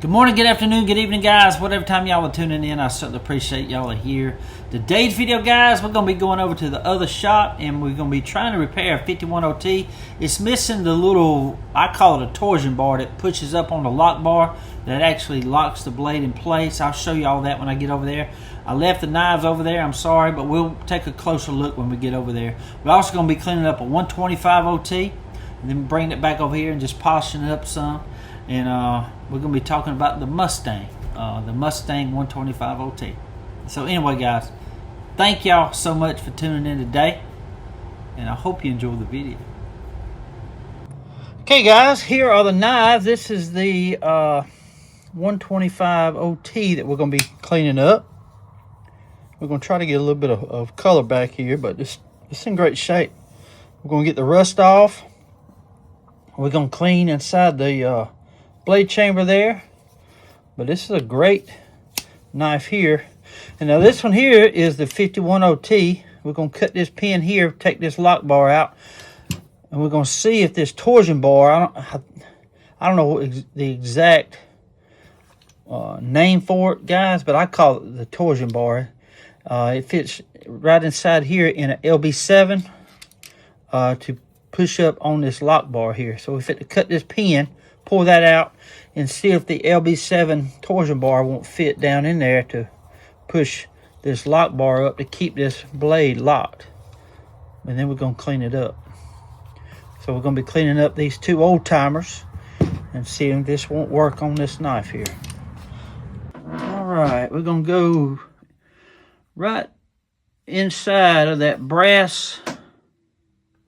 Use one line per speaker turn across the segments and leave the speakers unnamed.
Good morning, good afternoon, good evening, guys. Whatever time y'all are tuning in, I certainly appreciate y'all are here. Today's video, guys, we're going to be going over to the other shop and we're going to be trying to repair a 51OT. It's missing the little, I call it a torsion bar that pushes up on the lock bar that actually locks the blade in place. I'll show you all that when I get over there. I left the knives over there, I'm sorry, but we'll take a closer look when we get over there. We're also going to be cleaning up a 125 OT and then bringing it back over here and just polishing it up some. And we're going to be talking about the Mustang 125 OT. So anyway, guys, thank y'all so much for tuning in today, and I hope you enjoy the video. Okay, guys, here are the knives. This is the 125 OT that we're going to be cleaning up. We're going to try to get a little bit of color back here, but it's in great shape. We're going to get the rust off. We're going to clean inside the blade chamber there, but this is a great knife here. And now this one here is the 51OT. We're going to cut this pin here, take this lock bar out, and we're going to see if this torsion bar, I don't know the exact name for it, guys, but I call it the torsion bar. It fits right inside here in an LB7 to push up on this lock bar here. So we fit to cut this pin, pull that out, and see if the LB7 torsion bar won't fit down in there to push this lock bar up to keep this blade locked. And then we're going to clean it up. So we're going to be cleaning up these two old timers and see if this won't work on this knife here. All right, we're going to go right inside of that brass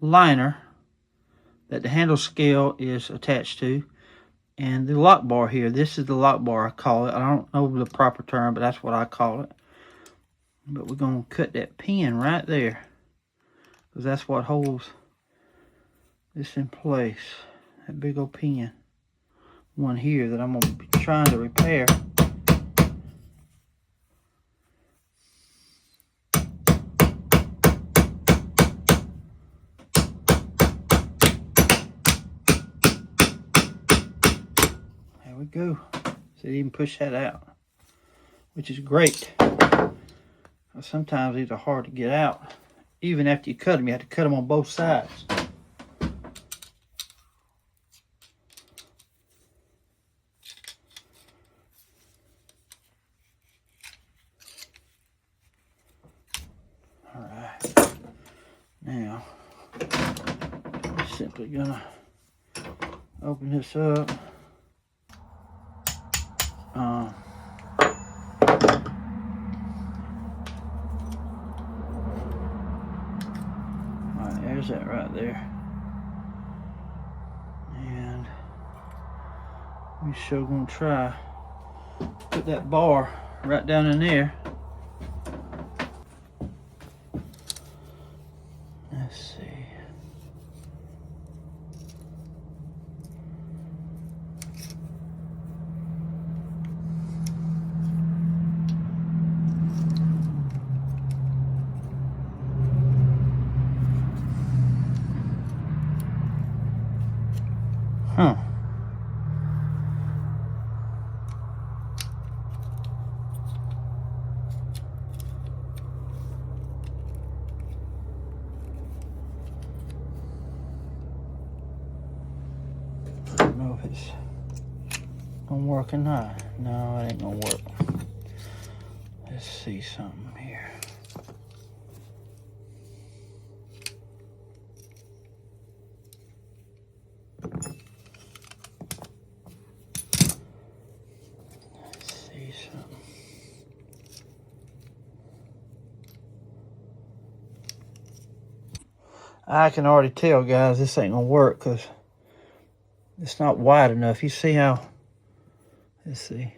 liner that the handle scale is attached to, and the lock bar here. This is the lock bar, I call it. I don't know the proper term, but that's what I call it. But we're going to cut that pin right there, because that's what holds this in place. That big old pin. One here that I'm going to be trying to repair. Go. So it even push that out, which is great. Sometimes these are hard to get out. Even after you cut them, you have to cut them on both sides. All right. Now, I'm simply gonna open this up. There's that right there, and we sure gonna try put that bar right down in there. Let's see. Huh. I don't know if it's gonna work or not. No, it ain't gonna work. Let's see something here. I can already tell, guys, this ain't gonna work because it's not wide enough. You see how, let's see.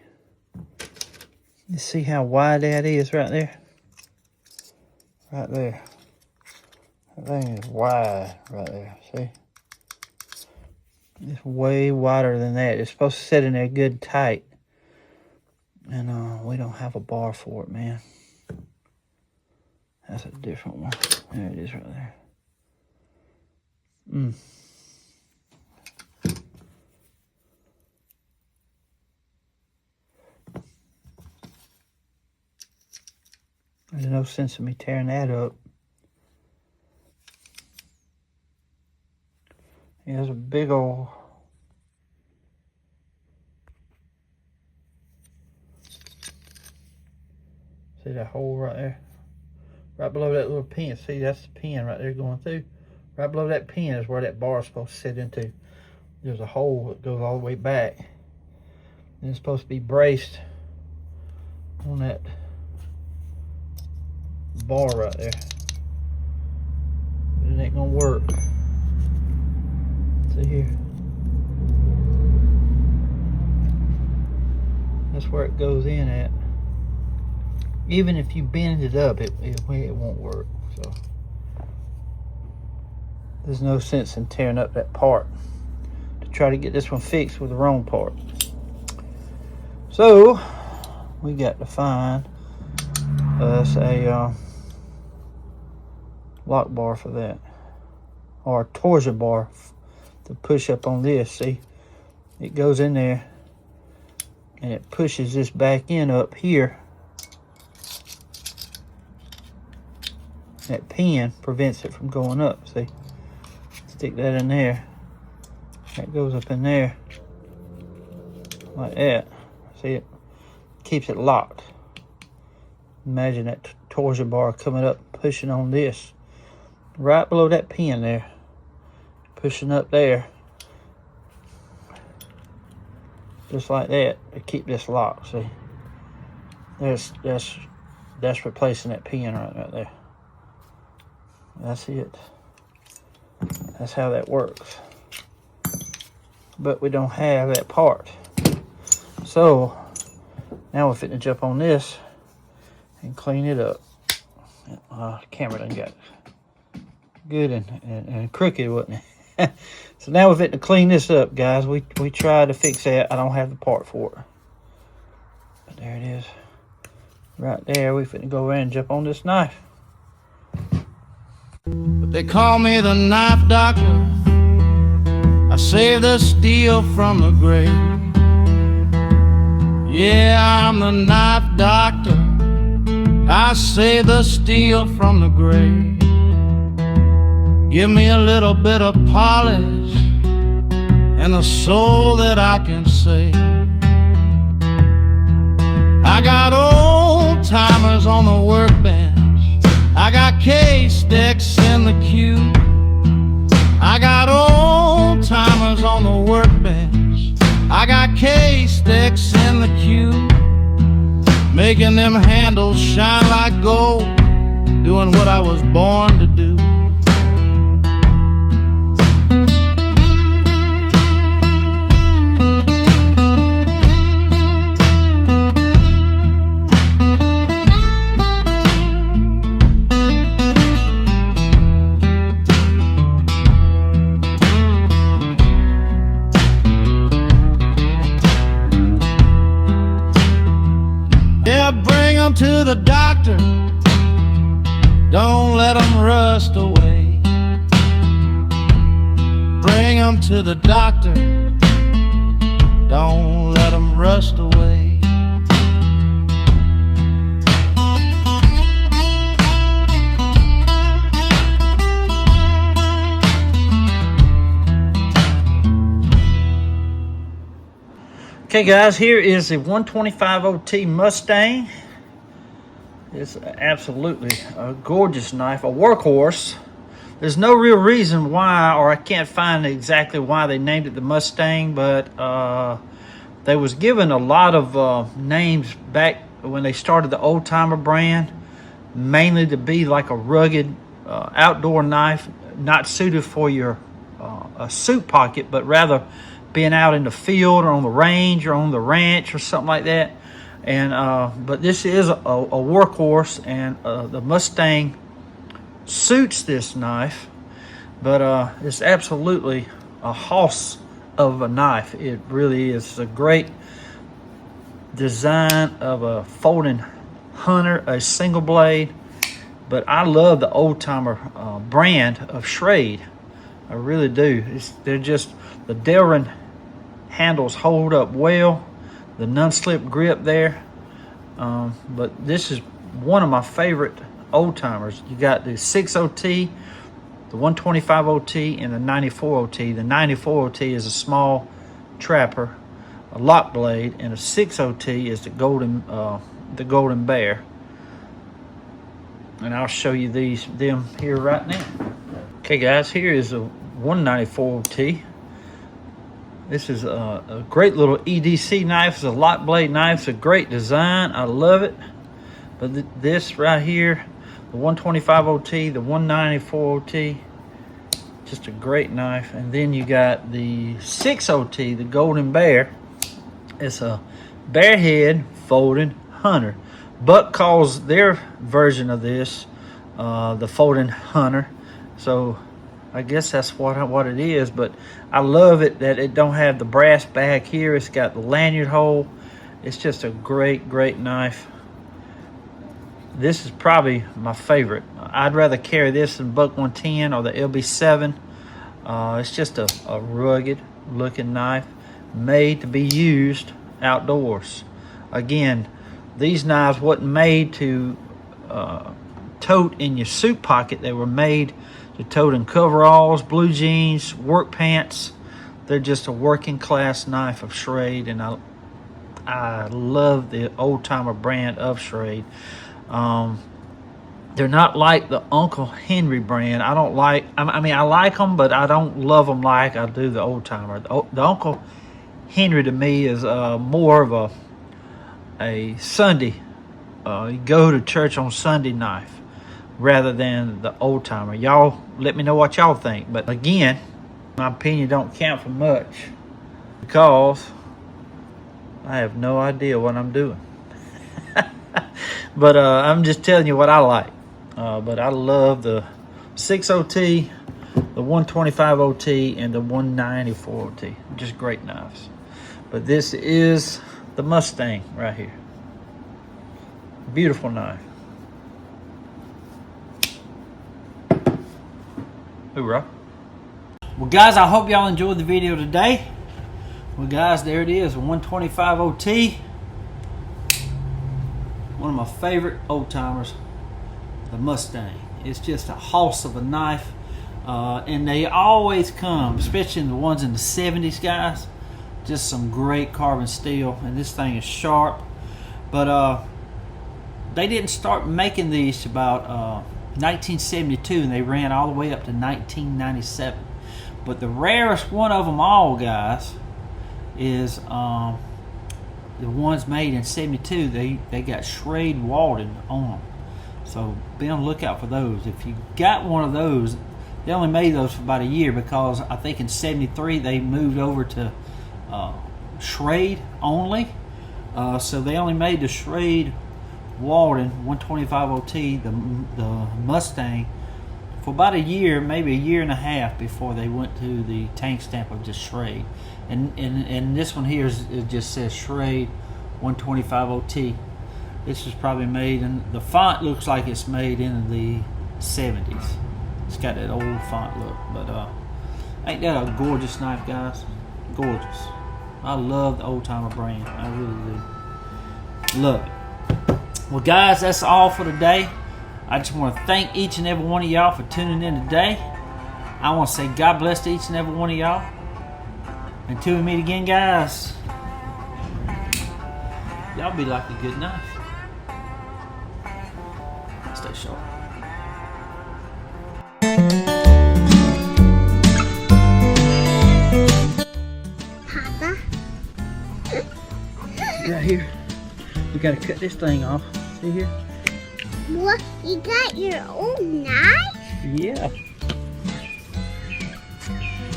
You see how wide that is right there? Right there. That thing is wide right there, see? It's way wider than that. It's supposed to sit in there good and tight. And we don't have a bar for it, man. That's a different one. There it is right there. Mm. Let's see. There's no sense in me tearing that up. Here's a big old... See that hole right there? Right below that little pin. See, that's the pin right there going through. Right below that pin is where that bar is supposed to sit into. There's a hole that goes all the way back. And it's supposed to be braced on that bar right there. But it ain't gonna work. See here. That's where it goes in at. Even if you bend it up, it won't work. So there's no sense in tearing up that part to try to get this one fixed with the wrong part. So we got to find us a lock bar for that, or a torsion bar to push up on this. See, it goes in there and it pushes this back in up here. That pin prevents it from going up. See, stick that in there. That goes up in there like that. See, it keeps it locked. Imagine that torsion bar coming up, pushing on this right below that pin there, pushing up there, just like that to keep this locked. See, that's replacing that pin right there. That's it. That's how that works. But we don't have that part. So now we're fitting to jump on this and clean it up. The camera done got good and crooked, wasn't it? So now we're fitting to clean this up, guys. We tried to fix that. I don't have the part for it. But there it is. Right there. We fitting to go around and jump on this knife.
They call me the knife doctor. I save the steel from the grave. Yeah, I'm the knife doctor. I save the steel from the grave. Give me a little bit of polish and a soul that I can save. I got old timers on the workbench. I got K-sticks in the queue. I got old timers on the workbench. I got K-sticks in the queue, making them handles shine like gold, doing what I was born to do. To the doctor, don't let them rust away. Bring them to the doctor, don't let them rust away.
Okay guys, here is the 125 OT Mustang. It's absolutely a gorgeous knife, a workhorse. There's no real reason why, or I can't find exactly why they named it the Mustang, but they was given a lot of names back when they started the Old Timer brand, mainly to be like a rugged outdoor knife, not suited for your a suit pocket, but rather being out in the field or on the range or on the ranch or something like that. And but this is a workhorse, and the Mustang suits this knife, but it's absolutely a hoss of a knife. It really is. It's a great design of a folding hunter, a single blade, but I love the Old Timer brand of Schrade. I really do. They're just, the Delrin handles hold up well, the non-slip grip there, but this is one of my favorite old timers. You got the 60T, the 125 OT, and the 94 OT. The 94 OT is a small trapper, a lock blade, and a 6OT is the golden bear. And I'll show you them here right now. Okay guys, here is a 194 OT. This is a great little EDC knife. It's a lock blade knife. It's a great design. I love it. But this right here, the 125 OT, the 194 OT, just a great knife. And then you got the 6OT, the golden bear. It's a bear head folding hunter. Buck calls their version of this the folding hunter. So I guess that's what it is. But I love it that it don't have the brass back here. It's got the lanyard hole. It's just a great knife. This is probably my favorite. I'd rather carry this than Buck 110 or the LB7. It's just a rugged looking knife made to be used outdoors. Again, these knives wasn't made to tote in your suit pocket. They were made to tote in coveralls, blue jeans, work pants. They're just a working class knife of Schrade, and I love the Old Timer brand of Schrade. They're not like the Uncle Henry brand. I don't like, I mean, I like them, but I don't love them like I do the Old Timer. The Uncle Henry to me is more of a Sunday, you go to church on Sunday knife rather than the Old Timer. Y'all let me know what y'all think. But again, my opinion don't count for much because I have no idea what I'm doing. But I'm just telling you what I like. But I love the 6OT, the 125 OT, and the 194 OT. Just great knives. But this is the Mustang right here. Beautiful knife. Hoorah. Well guys, I hope y'all enjoyed the video today. Well guys, there it is, a 125 OT. One of my favorite old timers, the Mustang. It's just a hoss of a knife. And they always come, especially in the ones in the 70s, guys. Just some great carbon steel, and this thing is sharp. But they didn't start making these till about 1972, and they ran all the way up to 1997. But the rarest one of them all, guys, is the ones made in 72. They got Schrade welded on them. So be on the lookout for those. If you got one of those, they only made those for about a year because I think in 73 they moved over to Schrade only. So they only made the Schrade Walden 125 OT, the Mustang, for about a year, maybe a year and a half before they went to the tank stamp of just Schrade. And this one here it just says Schrade 125 OT. This was probably made in, the font looks like it's made in the 70s. It's got that old font look, but ain't that a gorgeous knife, guys? Gorgeous. I love the Old Timer brand. I really do. Love it. Well, guys, that's all for today. I just want to thank each and every one of y'all for tuning in today. I want to say God bless to each and every one of y'all. Until we meet again, guys, y'all be like a good knife. Stay sharp.
Papa?
Right here. We gotta cut this thing off. See here?
What? You got your own knife?
Yeah.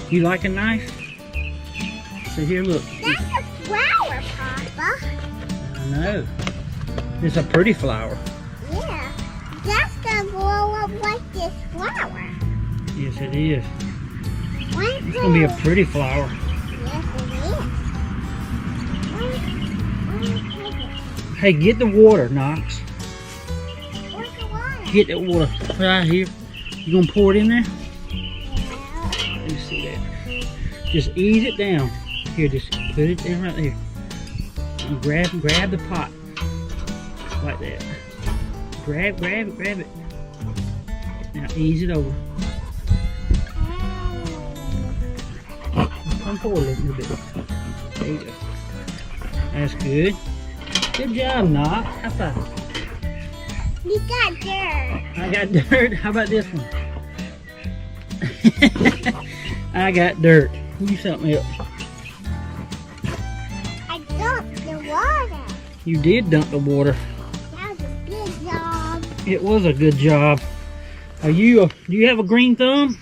You like a knife? See here, look.
That's a flower, Papa.
I know. It's a pretty flower.
Yeah. That's gonna grow up like this flower.
Yes, it is.
It's
It's gonna be a pretty flower.
Yes, it is.
Hey, get the water, Knox.
Where's the water?
Get that water right here. You gonna pour it in there?
Yeah.
Let me see that. Just ease it down. Here, just put it in right there. And grab the pot. Like that. Grab it. Now ease it over. Come forward a little bit. There you go. That's good. Good job, Knox. High five.
You got dirt.
I got dirt. How about this one? I got dirt. You something else.
I dumped the water.
You did dump the water.
That was a good job.
It was a good job. Do you have a green thumb?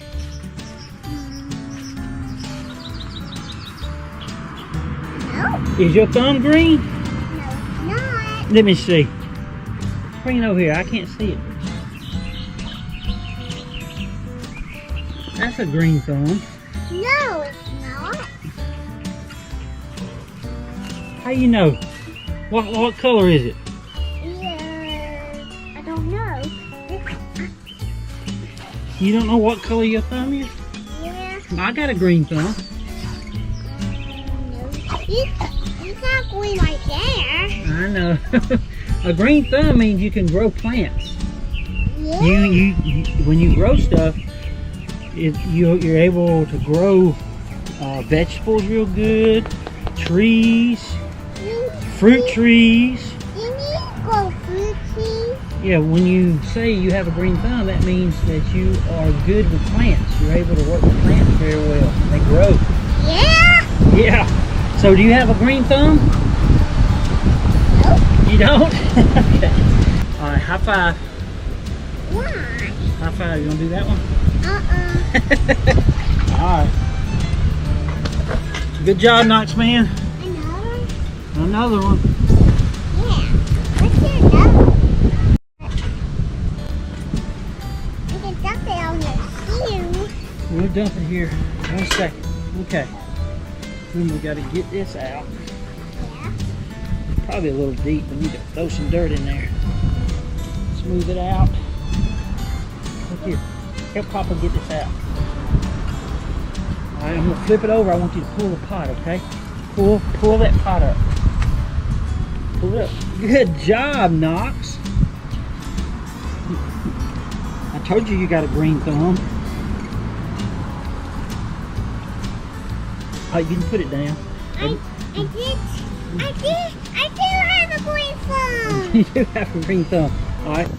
No,
Is your thumb green?
no, it's not.
Let me see. Bring it over here. I can't see it. That's a green thumb.
No, it's not.
How you know? What color is it?
Yeah, I don't know.
You don't know what color your thumb is?
Yeah.
I got a green thumb.
It's not going right there.
I know. A green thumb means you can grow plants.
Yeah.
You when you grow stuff, you're able to grow vegetables real good, trees, fruit trees.
You need to grow fruit trees.
Yeah, when you say you have a green thumb, that means that you are good with plants. You're able to work with plants very well. They grow.
Yeah.
Yeah. So do you have a green thumb?
Nope.
You don't? Okay. All right, high five.
Why?
High five. You want to do that one? All right. Good job, Knox man.
Another?
Another one.
Yeah. Let's do another one. You can dump it on your shoe.
We'll dump it here. 1 second. Okay. Then we got to get this out.
Yeah.
Probably a little deep. We need to throw some dirt in there. Smooth it out. Look here. Help Papa get this out. Alright, I'm going to flip it over. I want you to pull the pot, okay? Pull that pot up. Pull it up. Good job, Knox. I told you got a green thumb. Oh, you can put it down.
I do have a green phone.
You do have a green thumb. Alright.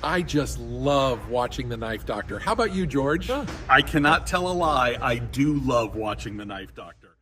I just love watching The Knife Doctor. How about you, George?
I cannot tell a lie. I do love watching The Knife Doctor.